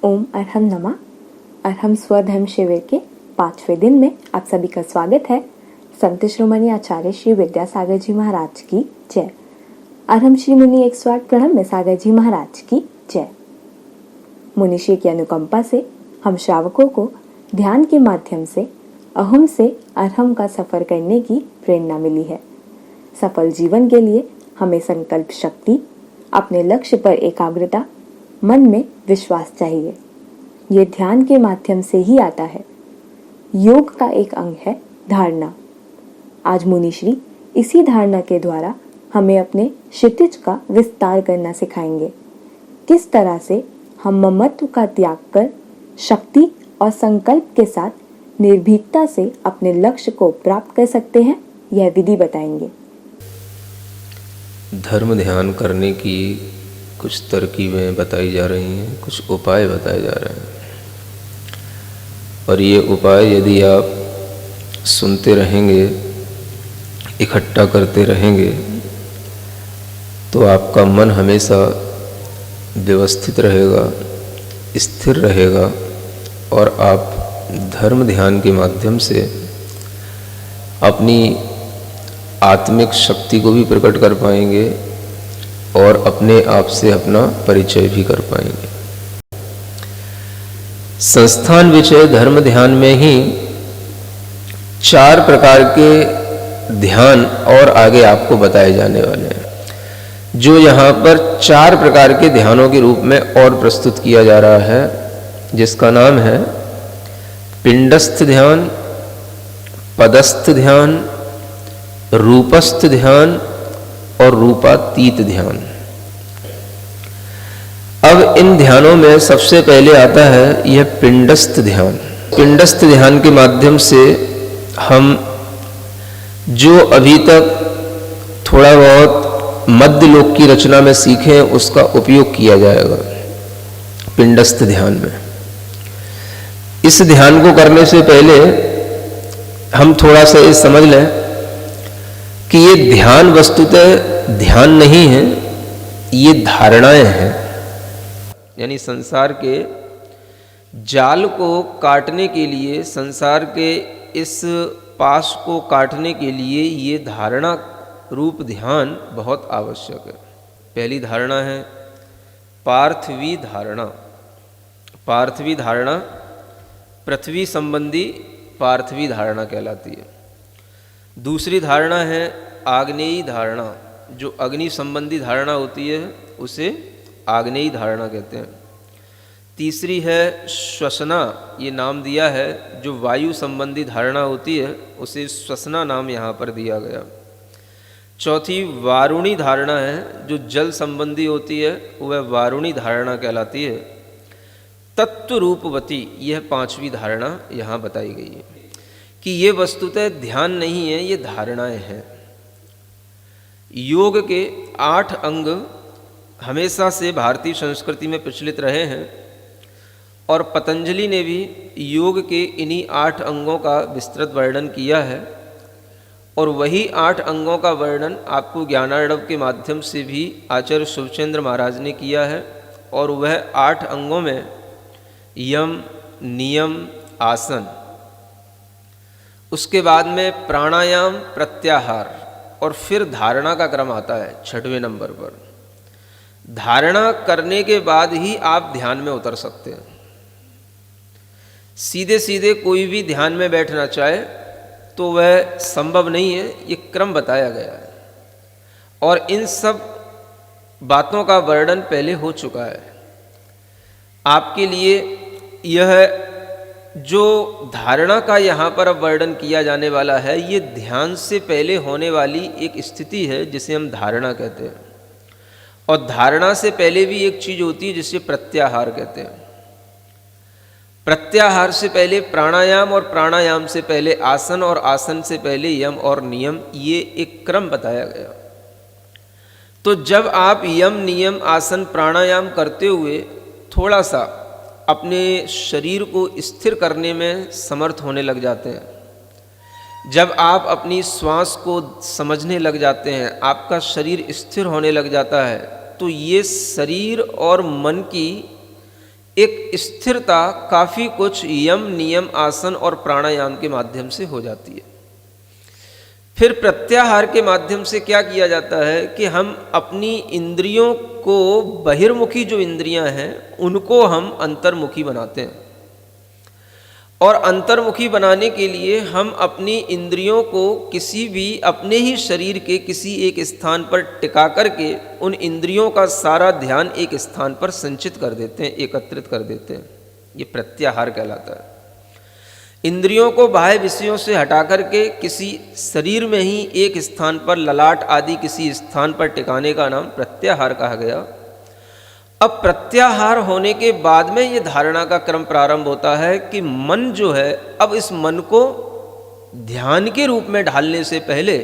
ओम अरहम नमा अरहम स्वधर्म शिविर के 5वें दिन में आप सभी का स्वागत है। संत शिरोमणि आचार्य श्री विद्यासागर जी महाराज की जय। अरहम श्री मुनि 108 प्रणव में सागर जी महाराज की जय। मुनिश्री की अनुकंपा से हम श्रावकों को ध्यान के माध्यम से अहम से अरहम का सफर करने की प्रेरणा मिली है। सफल जीवन के लिए हमें संकल्प शक्ति, अपने लक्ष्य पर एकाग्रता, मन में विश्वास चाहिए। ये ध्यान के माध्यम से ही आता है। योग का एक अंग है धारणा। आज मुनिश्री इसी धारणा के द्वारा हमें अपने क्षितिज का विस्तार करना सिखाएंगे। किस तरह से हम ममत्व का त्याग कर शक्ति और संकल्प के साथ निर्भीकता से अपने लक्ष्य को प्राप्त कर सकते हैं, यह विधि बताएंगे। धर्म ध्यान करने की कुछ तरकीबें बताई जा रही हैं, कुछ उपाय बताए जा रहे हैं। और ये उपाय यदि आप सुनते रहेंगे, इकट्ठा करते रहेंगे, तो आपका मन हमेशा व्यवस्थित रहेगा, स्थिर रहेगा और आप धर्म ध्यान के माध्यम से अपनी आत्मिक शक्ति को भी प्रकट कर पाएंगे और अपने आप से अपना परिचय भी कर पाएंगे। संस्थान विषय धर्म ध्यान में ही 4 प्रकार के ध्यान और आगे आपको बताए जाने वाले हैं, जो यहाँ पर 4 प्रकार के ध्यानों के रूप में और प्रस्तुत किया जा रहा है, जिसका नाम है पिंडस्थ ध्यान, पदस्थ ध्यान, रूपस्थ ध्यान और रूपातीत ध्यान। अब इन ध्यानों में सबसे पहले आता है यह पिंडस्थ ध्यान। पिंडस्थ ध्यान के माध्यम से हम जो अभी तक थोड़ा बहुत मध्य लोक की रचना में सीखे उसका उपयोग किया जाएगा पिंडस्थ ध्यान में। इस ध्यान को करने से पहले हम थोड़ा सा ये समझ लें कि ये ध्यान वस्तुतः ध्यान नहीं है, ये धारणाएं हैं। यानी संसार के जाल को काटने के लिए, संसार के इस पाश को काटने के लिए ये धारणा रूप ध्यान बहुत आवश्यक है। पहली धारणा है पार्थिवी धारणा। पार्थिवी धारणा पृथ्वी संबंधी पार्थिवी धारणा कहलाती है। दूसरी धारणा है आग्नेयी धारणा। जो अग्नि संबंधी धारणा होती है उसे आग्नेयी धारणा कहते हैं। तीसरी है श्वसना, ये नाम दिया है। जो वायु संबंधी धारणा होती है उसे श्वसना नाम यहाँ पर दिया गया। चौथी वारुणी धारणा है। जो जल संबंधी होती है वह वारुणी धारणा कहलाती है। तत्व रूपवती, यह 5वीं धारणा यहाँ बताई गई है कि ये वस्तुतः ध्यान नहीं है, ये धारणाएं हैं। योग के 8 अंग हमेशा से भारतीय संस्कृति में प्रचलित रहे हैं और पतंजलि ने भी योग के इन्हीं 8 अंगों का विस्तृत वर्णन किया है। और वही 8 अंगों का वर्णन आपको ज्ञानार्णव के माध्यम से भी आचार्य शुभचंद्र महाराज ने किया है। और वह 8 अंगों में यम, नियम, आसन, उसके बाद में प्राणायाम, प्रत्याहार और फिर धारणा का क्रम आता है 6वें नंबर पर। धारणा करने के बाद ही आप ध्यान में उतर सकते हैं। सीधे सीधे कोई भी ध्यान में बैठना चाहे तो वह संभव नहीं है, ये क्रम बताया गया है। और इन सब बातों का वर्णन पहले हो चुका है। आपके लिए यह जो धारणा का यहाँ पर अब वर्णन किया जाने वाला है, ये ध्यान से पहले होने वाली एक स्थिति है जिसे हम धारणा कहते हैं। और धारणा से पहले भी एक चीज होती है जिसे प्रत्याहार कहते हैं। प्रत्याहार से पहले प्राणायाम और प्राणायाम से पहले आसन और आसन से पहले यम और नियम, ये एक क्रम बताया गया। तो जब आप यम, नियम, आसन, प्राणायाम करते हुए थोड़ा सा अपने शरीर को स्थिर करने में समर्थ होने लग जाते हैं, जब आप अपनी श्वास को समझने लग जाते हैं, आपका शरीर स्थिर होने लग जाता है, तो ये शरीर और मन की एक स्थिरता काफ़ी कुछ यम, नियम, आसन और प्राणायाम के माध्यम से हो जाती है। फिर प्रत्याहार के माध्यम से क्या किया जाता है कि हम अपनी इंद्रियों को, बहिर्मुखी जो इंद्रियां हैं उनको हम अंतर्मुखी बनाते हैं, और अंतर्मुखी बनाने के लिए हम अपनी इंद्रियों को किसी भी अपने ही शरीर के किसी एक स्थान पर टिका करके उन इंद्रियों का सारा ध्यान एक स्थान पर संचित कर देते हैं, एकत्रित कर देते हैं। ये प्रत्याहार कहलाता है। इंद्रियों को बाह्य विषयों से हटा करके किसी शरीर में ही एक स्थान पर, ललाट आदि किसी स्थान पर टिकाने का नाम प्रत्याहार कहा गया। अब प्रत्याहार होने के बाद में ये धारणा का क्रम प्रारंभ होता है कि मन जो है, अब इस मन को ध्यान के रूप में ढालने से पहले,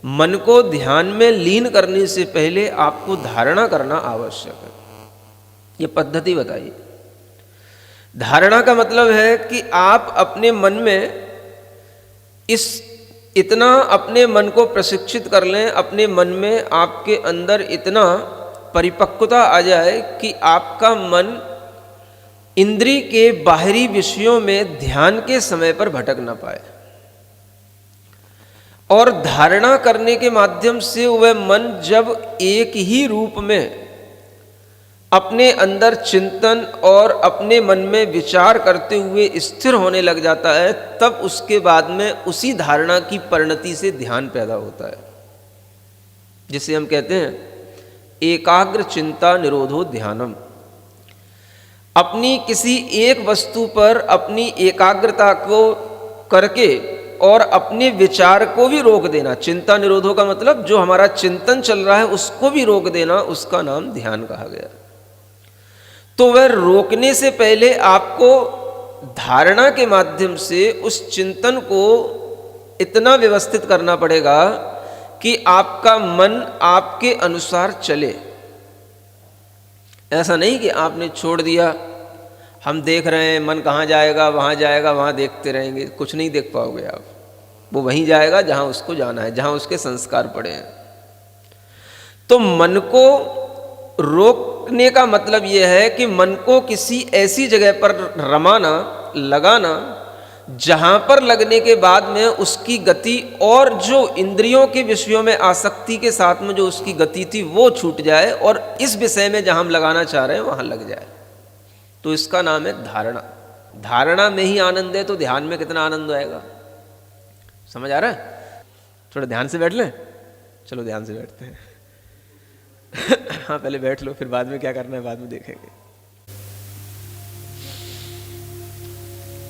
मन को ध्यान में लीन करने से पहले आपको धारणा करना आवश्यक है। ये पद्धति बताइए। धारणा का मतलब है कि आप अपने मन में इतना अपने मन को प्रशिक्षित कर लें, अपने मन में आपके अंदर इतना परिपक्वता आ जाए कि आपका मन इंद्रिय के बाहरी विषयों में ध्यान के समय पर भटक ना पाए। और धारणा करने के माध्यम से वह मन जब एक ही रूप में अपने अंदर चिंतन और अपने मन में विचार करते हुए स्थिर होने लग जाता है, तब उसके बाद में उसी धारणा की परिणति से ध्यान पैदा होता है, जिसे हम कहते हैं एकाग्र चिंता निरोधो ध्यानम। अपनी किसी एक वस्तु पर अपनी एकाग्रता को करके और अपने विचार को भी रोक देना, चिंता निरोधो का मतलब जो हमारा चिंतन चल रहा है उसको भी रोक देना, उसका नाम ध्यान कहा गया। तो वह रोकने से पहले आपको धारणा के माध्यम से उस चिंतन को इतना व्यवस्थित करना पड़ेगा कि आपका मन आपके अनुसार चले। ऐसा नहीं कि आपने छोड़ दिया, हम देख रहे हैं मन कहाँ जाएगा, वहाँ देखते रहेंगे, कुछ नहीं देख पाओगे आप। वो वहीं जाएगा जहाँ उसको जाना है, जहाँ उसके संस्कार पड़े हैं। तो मन को रोकने का मतलब यह है कि मन को किसी ऐसी जगह पर रमाना, लगाना, जहाँ पर लगने के बाद में उसकी गति और जो इंद्रियों के विषयों में आसक्ति के साथ में जो उसकी गति थी वो छूट जाए और इस विषय में जहाँ हम लगाना चाह रहे हैं वहाँ लग जाए। तो इसका नाम है धारणा। धारणा में ही आनंद है, तो ध्यान में कितना आनंद आएगा। समझ आ रहा है? थोड़ा ध्यान से बैठ लें। चलो ध्यान से बैठते हैं। हाँ पहले बैठ लो, फिर बाद में क्या करना है बाद में देखेंगे।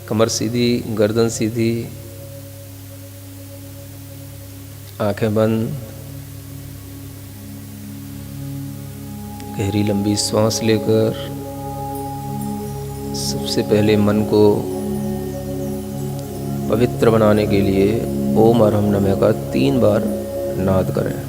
कमर सीधी, गर्दन सीधी, आंखें बंद, गहरी लंबी सांस लेकर सबसे पहले मन को पवित्र बनाने के लिए ओम अरहम नमः का 3 बार नाद करें।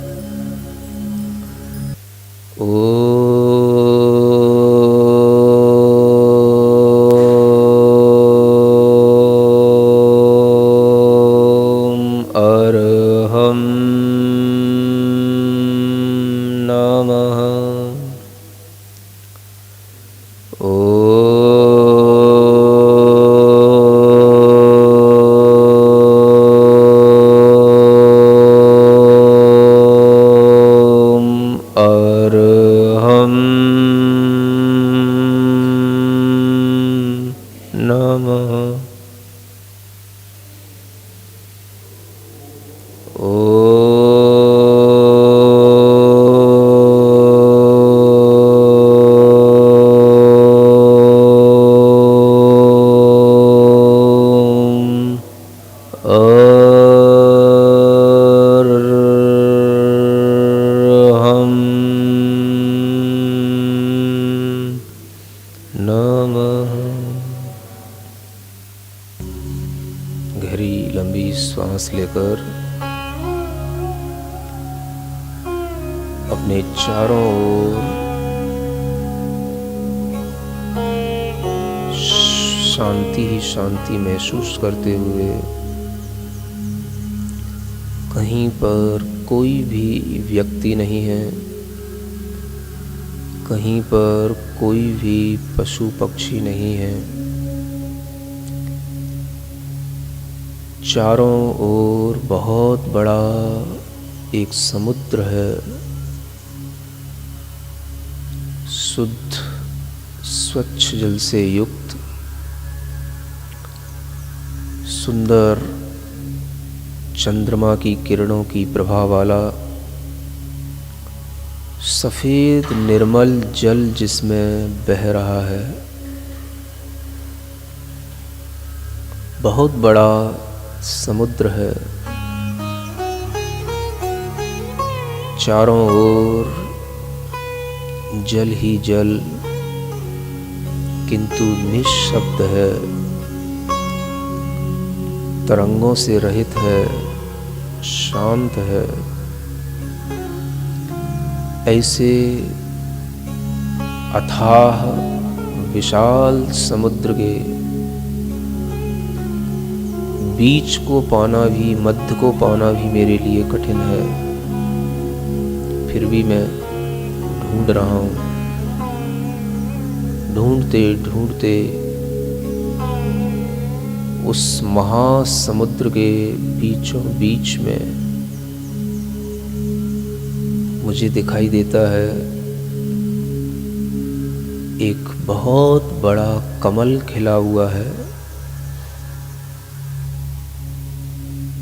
गहरी लंबी सांस लेकर अपने चारों ओर शांति ही शांति महसूस करते हुए कहीं पर कोई भी व्यक्ति नहीं है, कहीं पर कोई भी पशु पक्षी नहीं है। चारों ओर बहुत बड़ा एक समुद्र है, शुद्ध स्वच्छ जल से युक्त, सुंदर चंद्रमा की किरणों की प्रभा वाला सफेद निर्मल जल जिसमें बह रहा है। बहुत बड़ा समुद्र है, चारों ओर जल ही जल, किंतु निःशब्द है, तरंगों से रहित है, शांत है। ऐसे अथाह विशाल समुद्र के बीच को पाना भी, मध्य को पाना भी मेरे लिए कठिन है। फिर भी मैं ढूंढ रहा हूँ। ढूंढते ढूंढते उस महासमुद्र के बीचों बीच में मुझे दिखाई देता है एक बहुत बड़ा कमल खिला हुआ है,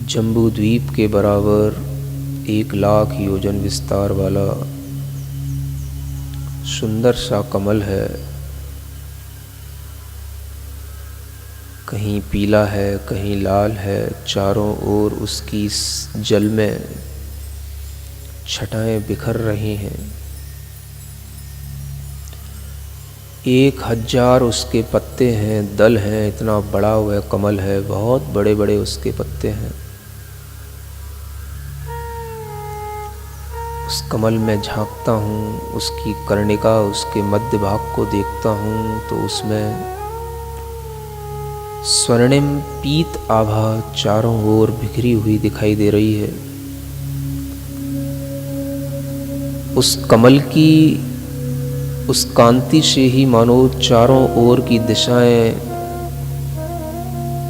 जम्बू द्वीप के बराबर 1,00,000 योजन विस्तार वाला सुंदर सा कमल है। कहीं पीला है, कहीं लाल है, चारों ओर उसकी जल में छटाएं बिखर रही हैं। 1,000 उसके पत्ते हैं, दल हैं, इतना बड़ा हुआ कमल है, बहुत बड़े बड़े उसके पत्ते हैं। उस कमल में झांकता हूँ, उसकी कर्णिका, उसके मध्य भाग को देखता हूँ तो उसमें स्वर्णिम पीत आभा चारों ओर बिखरी हुई दिखाई दे रही है। उस कमल की उस कांति से ही मानो चारों ओर की दिशाएं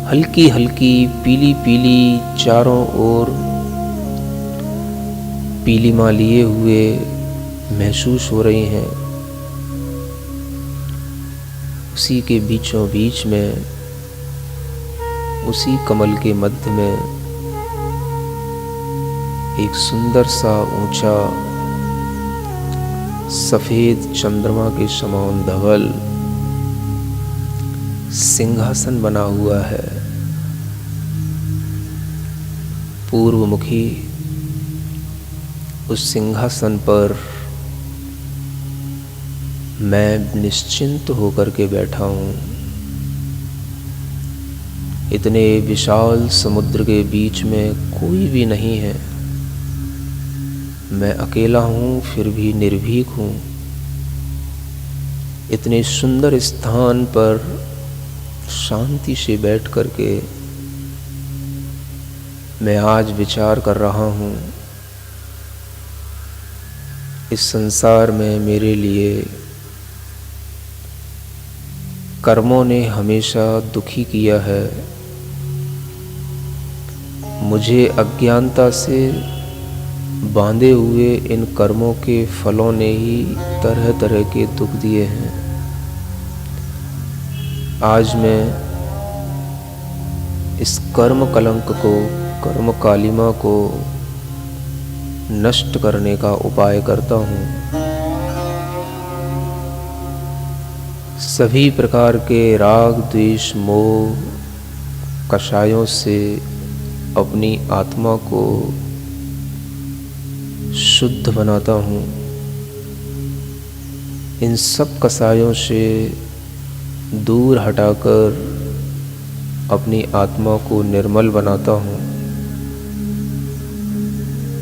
हल्की हल्की पीली पीली, चारों ओर पीलिमा लिए हुए महसूस हो रही हैं। उसी के बीचों बीच में, उसी कमल के मध्य में एक सुंदर सा ऊंचा सफेद चंद्रमा के समान धवल सिंहासन बना हुआ है। पूर्वमुखी उस सिंहासन पर मैं निश्चिंत होकर के बैठा हूँ। इतने विशाल समुद्र के बीच में कोई भी नहीं है। मैं अकेला हूँ, फिर भी निर्भीक हूँ। इतने सुंदर स्थान पर शांति से बैठ करके मैं आज विचार कर रहा हूँ, इस संसार में मेरे लिए कर्मों ने हमेशा दुखी किया है। मुझे अज्ञानता से बांधे हुए इन कर्मों के फलों ने ही तरह तरह के दुख दिए हैं। आज मैं इस कर्म कलंक को, कर्म कालिमा को नष्ट करने का उपाय करता हूँ। सभी प्रकार के राग, द्वेष, मोह, कषायों से अपनी आत्मा को शुद्ध बनाता हूँ। इन सब कसायों से दूर हटाकर अपनी आत्मा को निर्मल बनाता हूँ।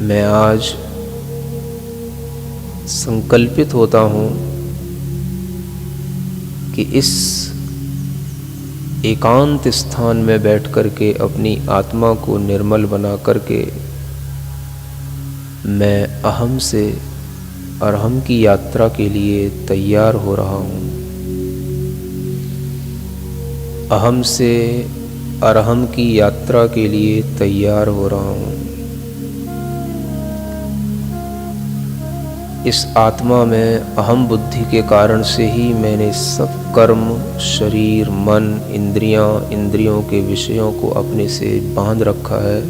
मैं आज संकल्पित होता हूँ कि इस एकांत स्थान में बैठ करके अपनी आत्मा को निर्मल बना करके मैं अहम से अरहम की यात्रा के लिए तैयार हो रहा हूँ। अहम से अरहम की यात्रा के लिए तैयार हो रहा हूँ। इस आत्मा में अहम बुद्धि के कारण से ही मैंने सब कर्म, शरीर, मन, इंद्रियों के विषयों को अपने से बांध रखा है।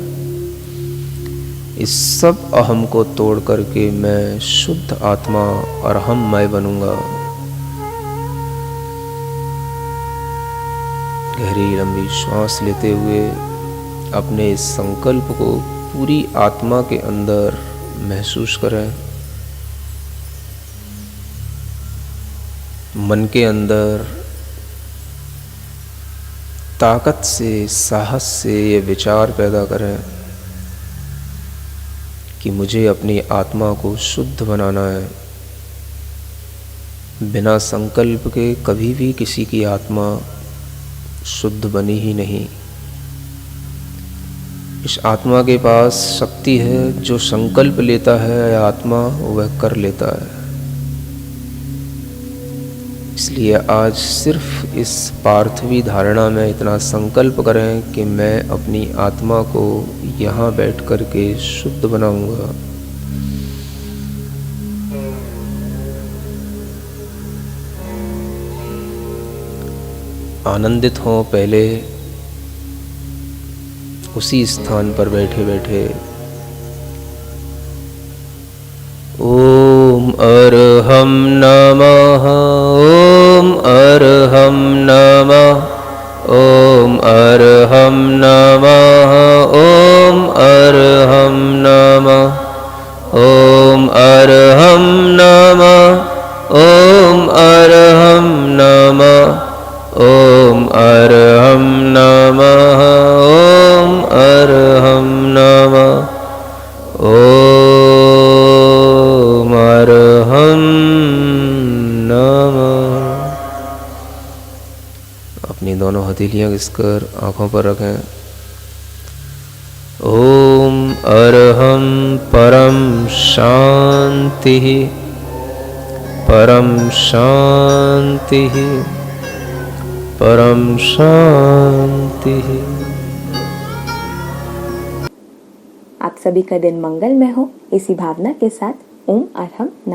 इस सब अहम को तोड़ करके मैं शुद्ध आत्मा अरहममय बनूंगा। गहरी लंबी श्वास लेते हुए अपने इस संकल्प को पूरी आत्मा के अंदर महसूस करें। मन के अंदर ताकत से, साहस से ये विचार पैदा करें कि मुझे अपनी आत्मा को शुद्ध बनाना है। बिना संकल्प के कभी भी किसी की आत्मा शुद्ध बनी ही नहीं। इस आत्मा के पास शक्ति है, जो संकल्प लेता है आत्मा वह कर लेता है। इसलिए आज सिर्फ इस पार्थिवी धारणा में इतना संकल्प करें कि मैं अपनी आत्मा को यहाँ बैठ कर के शुद्ध बनाऊंगा। आनंदित हों पहले उसी स्थान पर बैठे बैठे। ओम अरहम नमः, ओम अरहम नमः, ओम अरहम नमः, ओम अरहम नमः, ओम अरहम नमः, ओम अरहम नमः, ओम अरहम नमः, ओम अरहम नमः, ओम अरहम नमः। अपनी दोनों हथेलियां घिसकर आंखों पर रखें। ओम अरहम परम शांति, परम शांति, परम शांति। आप सभी का दिन मंगलमय हो। इसी भावना के साथ ओम अरहम नमः।